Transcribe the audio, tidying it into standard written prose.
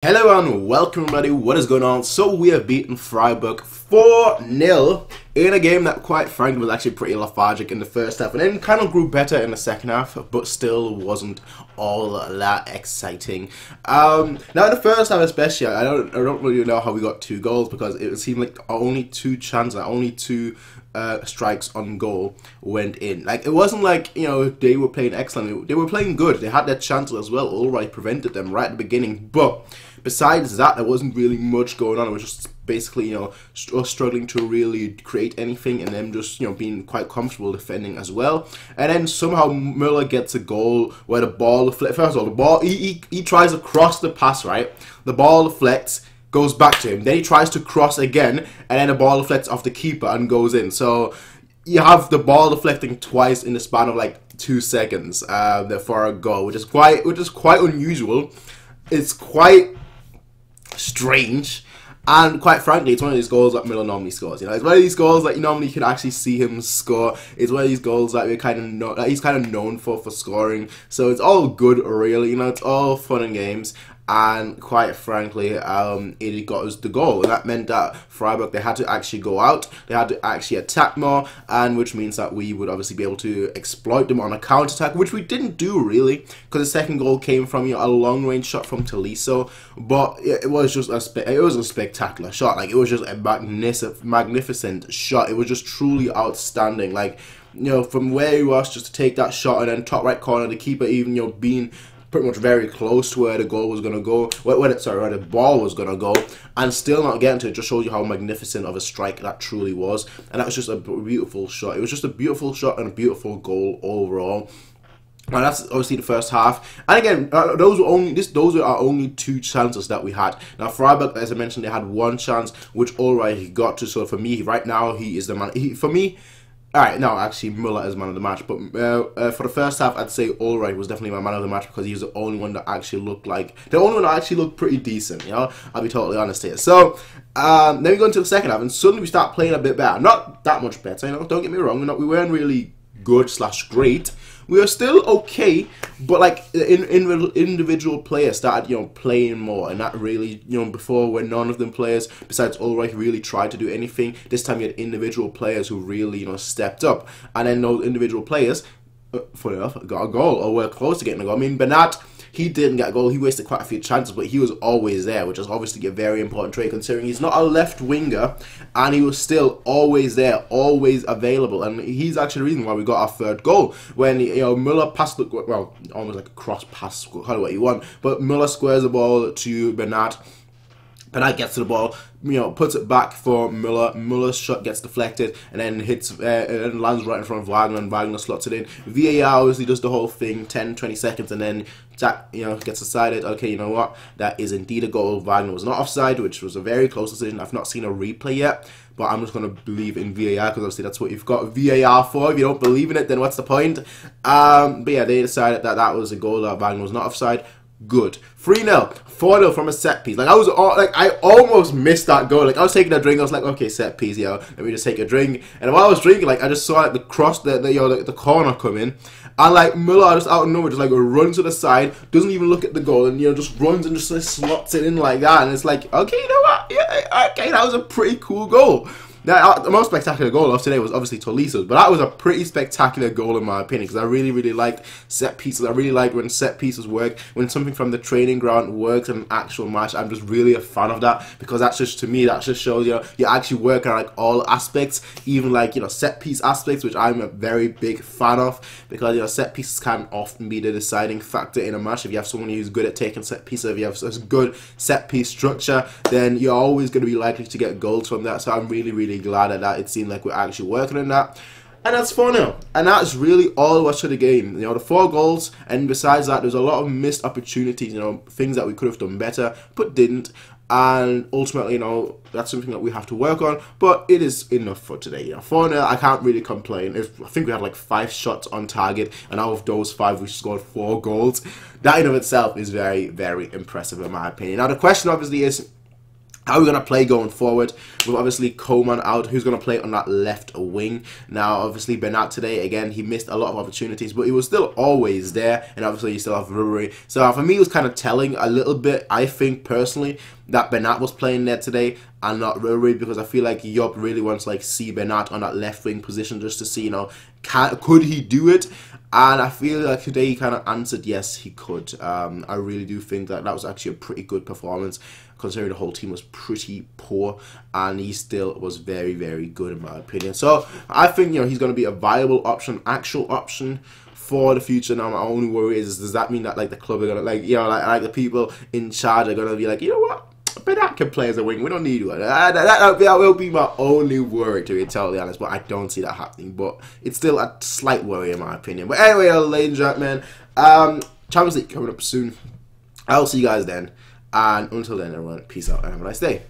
Hello and welcome everybody, what is going on? So we have beaten Freiburg 4-0 in a game that quite frankly was actually pretty lethargic in the first half and then kind of grew better in the second half, but still wasn't all that exciting. Now in the first half especially, I don't really know how we got 2 goals because it seemed like only 2 chances, only 2 strikes on goal went in. Like, it wasn't like, you know, they were playing excellent, they were playing good, they had their chances as well, alright, prevented them right at the beginning, but besides that, there wasn't really much going on. It was just basically, you know, struggling to really create anything, and them just, you know, being quite comfortable defending as well. And then somehow Müller gets a goal where the ball first of all, the ball he tries to cross the pass, right? The ball deflects, goes back to him. Then he tries to cross again, and then the ball deflects off the keeper and goes in. So you have the ball deflecting twice in the span of like 2 seconds for a goal, which is quite unusual. It's quite strange, and quite frankly, it's one of these goals that Müller normally scores. You know, it's one of these goals that you normally can actually see him score. It's one of these goals that he's kind of known for scoring. So it's all good, really. You know, it's all fun and games. And quite frankly, it got us the goal. And that meant that Freiburg, they had to actually go out, they had to actually attack more, and which means that we would obviously be able to exploit them on a counter-attack, which we didn't do really, because the second goal came from, you know, a long-range shot from Tolisso, but it was just a spectacular shot. Like, it was just a magnificent shot. It was just truly outstanding. Like, you know, from where he was, just to take that shot, and then top right corner, the keeper even, you know, being pretty much very close to where the goal was going to go, where the ball was going to go, and still not getting to it. Just shows you how magnificent of a strike that truly was. And that was just a beautiful shot. It was just a beautiful shot and a beautiful goal overall. And that's obviously the first half. And again, those were our only 2 chances that we had. Now Freiburg, as I mentioned, they had 1 chance, which alright he got to. So for me, right now, he is the man. For me. Alright, no, actually, Müller is man of the match, but for the first half, I'd say Allright was definitely my man of the match because he was the only one that actually looked pretty decent, you know, I'll be totally honest here. So, then we go into the second half, and suddenly we start playing a bit better. Not that much better, you know, don't get me wrong, we weren't really good / great. We were still okay, but like individual players started, you know, playing more, and that really, you know, before when none of them players besides Ulreich really tried to do anything. This time you had individual players who really, you know, stepped up, and then those individual players, funny enough, got a goal or were close to getting a goal. I mean, Bernat, he didn't get a goal. He wasted quite a few chances, but he was always there, which is obviously a very important trait considering he's not a left winger, and he was still always there, always available. And he's actually the reason why we got our 3rd goal. When, you know, Müller passed the, well, almost like a cross pass, call it what you want, but Müller squares the ball to Bernat. Bernat gets to the ball, you know, puts it back for Müller. Müller's shot gets deflected and then hits and lands right in front of Wagner, and Wagner slots it in. VAR obviously does the whole thing, 10-20 seconds, and then that, you know, gets decided. Okay, you know what? That is indeed a goal. Wagner was not offside, which was a very close decision. I've not seen a replay yet, but I'm just going to believe in VAR because obviously that's what you've got VAR for. If you don't believe in it, then what's the point? But yeah, they decided that that was a goal, that Wagner was not offside. Good. 3-0, 4-0 from a set piece. Like, I almost missed that goal. Like, I was taking a drink. I was like, okay, set piece, yo, let me just take a drink. And while I was drinking, like, I just saw like the corner come in, and like Müller just out of nowhere just like runs to the side, doesn't even look at the goal, and you know, just runs and just like, slots it in like that. And it's like, okay, you know what? Yeah, okay, that was a pretty cool goal. Now, the most spectacular goal of today was obviously Tolisso's, but that was a pretty spectacular goal in my opinion, because I really liked set pieces. I really like when set pieces work, when something from the training ground works in an actual match. I'm just really a fan of that, because that's just, to me, that just shows, you know, you actually work on like all aspects, even like, you know, set piece aspects, which I'm a very big fan of, because, you know, set pieces can often be the deciding factor in a match. If you have someone who's good at taking set pieces, if you have a good set piece structure, then you're always going to be likely to get goals from that. So I'm really glad that it seemed like we're actually working on that. And that's 4-0. And that's really all there was to the game. You know, the 4 goals, and besides that, there's a lot of missed opportunities, you know, things that we could have done better, but didn't. And ultimately, you know, that's something that we have to work on, but it is enough for today. You know, 4-0, I can't really complain. I think we had like 5 shots on target, and out of those 5, we scored 4 goals. That in of itself is very impressive in my opinion. Now, the question obviously is, how are we going to play going forward? With obviously Coman out, who's going to play on that left wing? Now, obviously, Bernat today, again, he missed a lot of opportunities, but he was still always there. And obviously, you still have Ruri. So for me, it was kind of telling a little bit, I think, personally, that Bernat was playing there today and not Ruri, because I feel like Job really wants to, like, see Bernat on that left wing position just to see, you know, could he do it? And I feel like today he kind of answered yes, he could. I really do think that that was actually a pretty good performance, considering the whole team was pretty poor, and he still was very, very good in my opinion. So I think, you know, he's going to be a viable option, actual option for the future. Now my only worry is, does that mean that, like, the club are going to, like, you know, like the people in charge are going to be like, you know what, Bernat can play as a wing, we don't need one. That will be my only worry, to be totally honest, but I don't see that happening. But it's still a slight worry in my opinion. But anyway, ladies and gentlemen, Champions League coming up soon. I'll see you guys then, and until then, everyone, peace out and have a nice day.